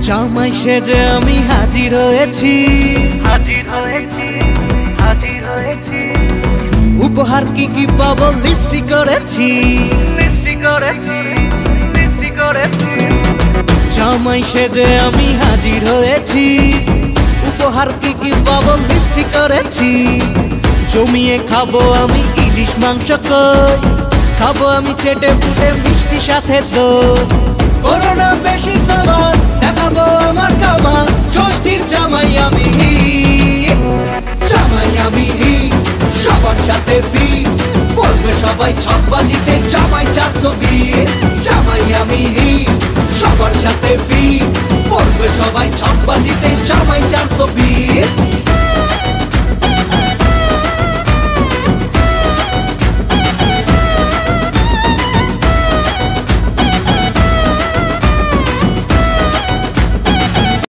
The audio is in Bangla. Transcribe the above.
জামাই সেজে আমি হাজির হয়েছি, উপহার কি কি পাবো লিস্টি করেছি। জামাই সেজে আমি হাজির হয়েছি, উপহার কি কি পাবো লিস্টি করেছি। জমিয়ে খাবো আমি ইলিশ মাংস কই, খাবো আমি চেটে পুটে মিষ্টি সাথে দই। করোনা বেশি সাবান দেখাবো আমার কামাল, ষষ্ঠীর জামাই আমি হিট, জামাই আমি হিট, সবার সাথে ফিট, বলবে সবাই ছকবাজিতে জামাই 420। জামাই আমি হিট, সবার সাথে ফিট, বলবে সবাই ছকবাজিতে জামাই 420।